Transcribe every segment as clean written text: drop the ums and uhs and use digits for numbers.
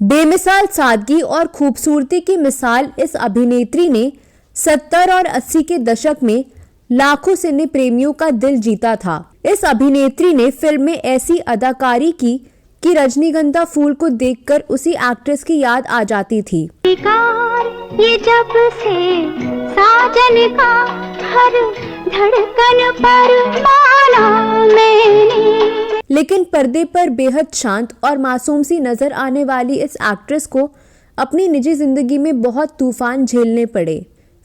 बेमिसाल सादगी और खूबसूरती की मिसाल इस अभिनेत्री ने 70 और 80 के दशक में लाखों सिने प्रेमियों का दिल जीता था। इस अभिनेत्री ने फिल्म में ऐसी अदाकारी की कि रजनीगंधा फूल को देखकर उसी एक्ट्रेस की याद आ जाती थी। ये जब से साजन का हर धड़कन पर माना मैंने। लेकिन पर्दे पर बेहद शांत और मासूम सी नजर आने वाली इस एक्ट्रेस को अपनी निजी जिंदगी में बहुत तूफान झेलने पड़े।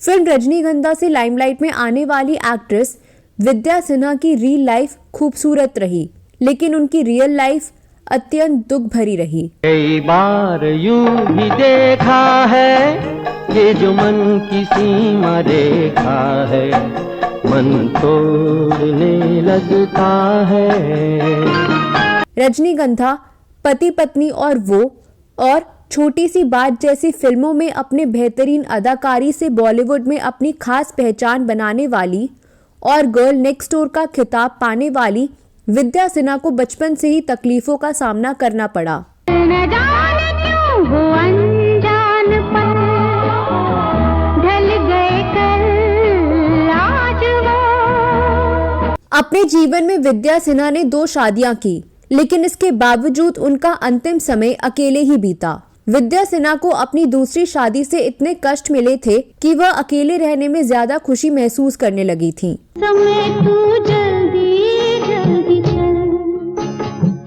फिल्म रजनीगंधा से लाइमलाइट में आने वाली एक्ट्रेस विद्या सिन्हा की रियल लाइफ खूबसूरत रही, लेकिन उनकी रियल लाइफ अत्यंत दुख भरी रही। कई बार यूं ही देखा है ये जो मन की सीमा रेखा है, मन तोड़ने लगता है। रजनीगंधा पति पत्नी और छोटी सी बात जैसी फिल्मों में अपने बेहतरीन अदाकारी से बॉलीवुड में अपनी खास पहचान बनाने वाली और गर्ल नेक्स्ट डोर का खिताब पाने वाली विद्या सिन्हा को बचपन से ही तकलीफों का सामना करना पड़ा। अपने जीवन में विद्या सिन्हा ने 2 शादियां की, लेकिन इसके बावजूद उनका अंतिम समय अकेले ही बीता। विद्या सिन्हा को अपनी दूसरी शादी से इतने कष्ट मिले थे कि वह अकेले रहने में ज्यादा खुशी महसूस करने लगी थी। समय तू जल्दी जल्दी चल,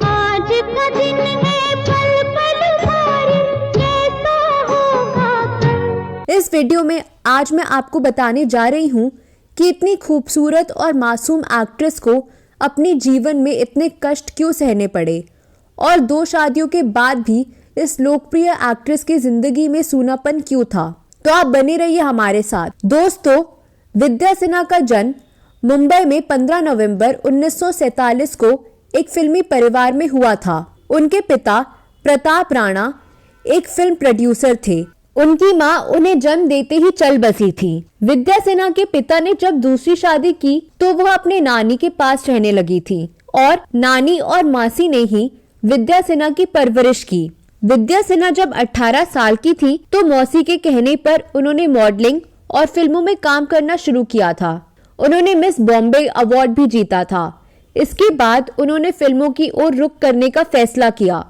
आज का दिन है पल पल भारी, कैसा होगा कल। इस वीडियो में आज मैं आपको बताने जा रही हूँ कि इतनी खूबसूरत और मासूम एक्ट्रेस को अपने जीवन में इतने कष्ट क्यों सहने पड़े और 2 शादियों के बाद भी इस लोकप्रिय एक्ट्रेस की जिंदगी में सूनापन क्यों था। तो आप बने रहिए हमारे साथ। दोस्तों, विद्या सिन्हा का जन्म मुंबई में 15 नवंबर 1947 को एक फिल्मी परिवार में हुआ था। उनके पिता प्रताप राणा एक फिल्म प्रोड्यूसर थे। उनकी मां उन्हें जन्म देते ही चल बसी थी। विद्या सिन्हा के पिता ने जब दूसरी शादी की तो वह अपने नानी के पास रहने लगी थी और नानी और मासी ने ही विद्या सिन्हा की परवरिश की। विद्या सिन्हा जब 18 साल की थी तो मौसी के कहने पर उन्होंने मॉडलिंग और फिल्मों में काम करना शुरू किया था। उन्होंने मिस बॉम्बे अवार्ड भी जीता था। इसके बाद उन्होंने फिल्मों की ओर रुख करने का फैसला किया।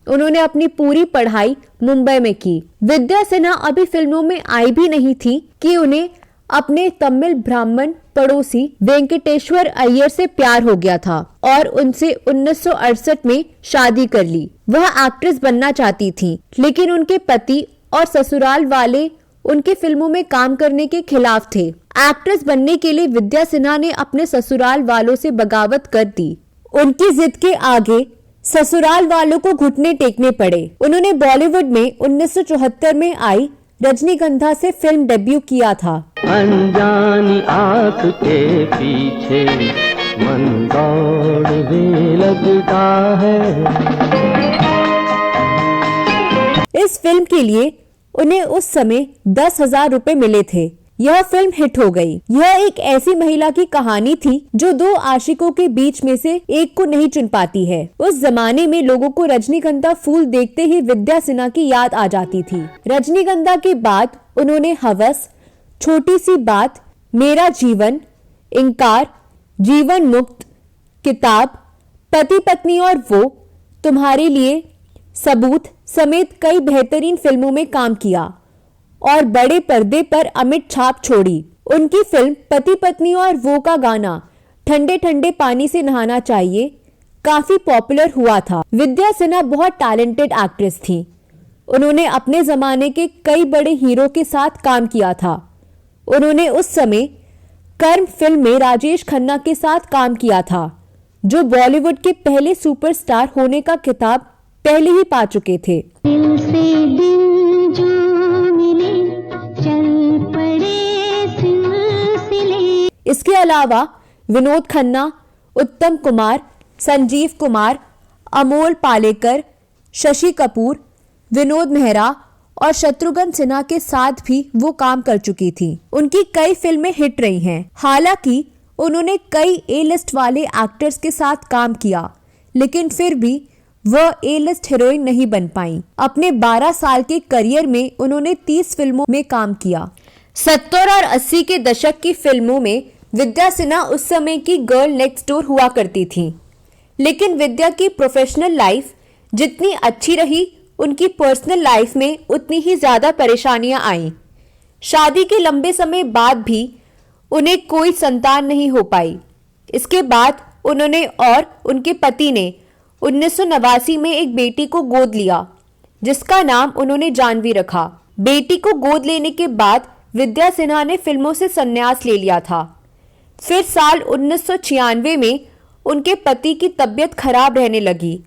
उन्होंने अपनी पूरी पढ़ाई मुंबई में की। विद्या सिन्हा अभी फिल्मों में आई भी नहीं थी कि उन्हें अपने तमिल ब्राह्मण पड़ोसी वेंकटेश्वर अय्यर से प्यार हो गया था और उनसे 1968 में शादी कर ली। वह एक्ट्रेस बनना चाहती थी, लेकिन उनके पति और ससुराल वाले उनके फिल्मों में काम करने के खिलाफ थे। एक्ट्रेस बनने के लिए विद्या सिन्हा ने अपने ससुराल वालों से बगावत कर दी। उनकी जिद के आगे ससुराल वालों को घुटने टेकने पड़े। उन्होंने बॉलीवुड में 1974 में आई रजनीगंधा से फिल्म डेब्यू किया था। अनजानी आँख के पीछे मन दौड़ने लगता है। इस फिल्म के लिए उन्हें उस समय 10,000 रुपए मिले थे। यह फिल्म हिट हो गई। यह एक ऐसी महिला की कहानी थी जो 2 आशिकों के बीच में से एक को नहीं चुन पाती है। उस जमाने में लोगों को रजनीगंधा फूल देखते ही विद्या सिन्हा की याद आ जाती थी। रजनीगंधा के बाद उन्होंने हवस, छोटी सी बात, मेरा जीवन, इंकार, जीवन मुक्त, किताब, पति पत्नी और वो, तुम्हारे लिए, सबूत समेत कई बेहतरीन फिल्मों में काम किया और बड़े पर्दे पर अमिट छाप छोड़ी। उनकी फिल्म पति पत्नी और वो का गाना ठंडे ठंडे पानी से नहाना चाहिए काफी पॉपुलर हुआ था। विद्या सिन्हा बहुत टैलेंटेड एक्ट्रेस थी। उन्होंने अपने जमाने के कई बड़े हीरो के साथ काम किया था। उन्होंने उस समय कर्म फिल्म में राजेश खन्ना के साथ काम किया था, जो बॉलीवुड के पहले सुपरस्टार होने का खिताब पहले ही पा चुके थे। दिल से दिल जो मिले, चल पड़े सिलसिले। इसके अलावा विनोद खन्ना, उत्तम कुमार, संजीव कुमार, अमोल पालेकर, शशि कपूर, विनोद मेहरा और शत्रुघ्न सिन्हा के साथ भी वो काम कर चुकी थी। उनकी कई फिल्में हिट रही हैं। हालांकि उन्होंने कई ए लिस्ट वाले एक्टर्स के साथ काम किया, लेकिन फिर भी वह ए लिस्ट हीरोइन नहीं बन पाई। अपने 12 साल के करियर में उन्होंने 30 फिल्मों में काम किया। 70 और 80 के दशक की फिल्मों में विद्या सिन्हा उस समय की गर्ल नेक्स्ट डोर हुआ करती थी। लेकिन विद्या की प्रोफेशनल लाइफ जितनी अच्छी रही, उनकी पर्सनल लाइफ में उतनी ही ज्यादा परेशानियां आईं। शादी के लंबे समय बाद भी उन्हें कोई संतान नहीं हो पाई। इसके बाद उन्होंने और उनके पति ने 1989 में एक बेटी को गोद लिया, जिसका नाम उन्होंने जानवी रखा। बेटी को गोद लेने के बाद विद्या सिन्हा ने फिल्मों से संन्यास ले लिया था। फिर साल 1996 में उनके पति की तबीयत खराब रहने लगी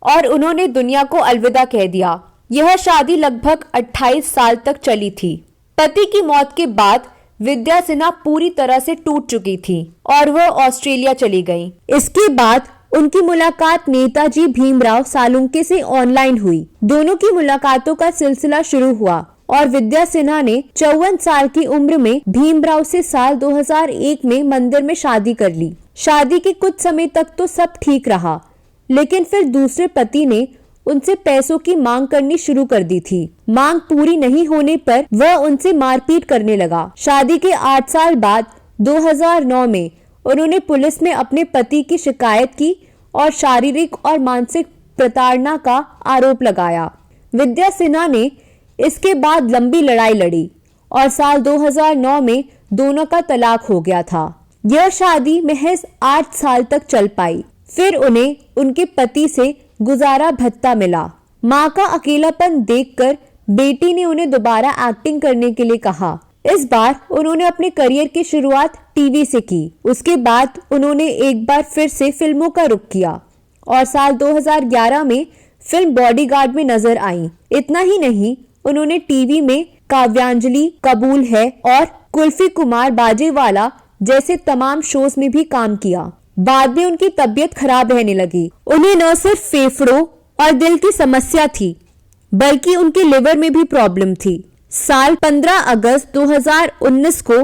और उन्होंने दुनिया को अलविदा कह दिया। यह शादी लगभग 28 साल तक चली थी। पति की मौत के बाद विद्या सिन्हा पूरी तरह से टूट चुकी थी और वह ऑस्ट्रेलिया चली गईं। इसके बाद उनकी मुलाकात नेताजी भीमराव सालुंके से ऑनलाइन हुई। दोनों की मुलाकातों का सिलसिला शुरू हुआ और विद्या सिन्हा ने 54 साल की उम्र में भीमराव से साल 2001 में मंदिर में शादी कर ली। शादी के कुछ समय तक तो सब ठीक रहा, लेकिन फिर दूसरे पति ने उनसे पैसों की मांग करनी शुरू कर दी थी। मांग पूरी नहीं होने पर वह उनसे मारपीट करने लगा। शादी के 8 साल बाद 2009 में उन्होंने पुलिस में अपने पति की शिकायत की और शारीरिक और मानसिक प्रताड़ना का आरोप लगाया। विद्या सिन्हा ने इसके बाद लंबी लड़ाई लड़ी और साल 2009 में दोनों का तलाक हो गया था। यह शादी महज 8 साल तक चल पाई। फिर उन्हें उनके पति से गुजारा भत्ता मिला। माँ का अकेलापन देखकर बेटी ने उन्हें दोबारा एक्टिंग करने के लिए कहा। इस बार उन्होंने अपने करियर की शुरुआत टीवी से की। उसके बाद उन्होंने एक बार फिर से फिल्मों का रुख किया और साल 2011 में फिल्म बॉडीगार्ड में नजर आई। इतना ही नहीं, उन्होंने टीवी में काव्यांजलि, कबूल है और कुल्फी कुमार बाजेवाला जैसे तमाम शोज में भी काम किया। बाद में उनकी तबीयत खराब रहने लगी। उन्हें न सिर्फ फेफड़ों और दिल की समस्या थी, बल्कि उनके लिवर में भी प्रॉब्लम थी। साल 15 अगस्त 2019 को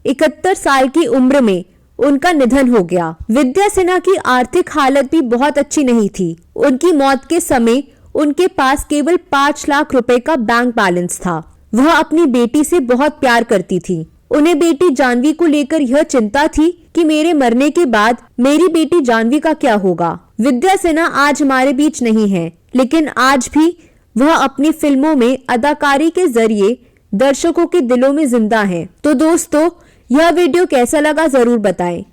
71 साल की उम्र में उनका निधन हो गया। विद्या सिन्हा की आर्थिक हालत भी बहुत अच्छी नहीं थी। उनकी मौत के समय उनके पास केवल 5 लाख रुपए का बैंक बैलेंस था। वह अपनी बेटी से बहुत प्यार करती थी। उन्हें बेटी जानवी को लेकर यह चिंता थी कि मेरे मरने के बाद मेरी बेटी जानवी का क्या होगा। विद्या सिन्हा आज हमारे बीच नहीं है, लेकिन आज भी वह अपनी फिल्मों में अदाकारी के जरिए दर्शकों के दिलों में जिंदा है। तो दोस्तों, यह वीडियो कैसा लगा जरूर बताएं।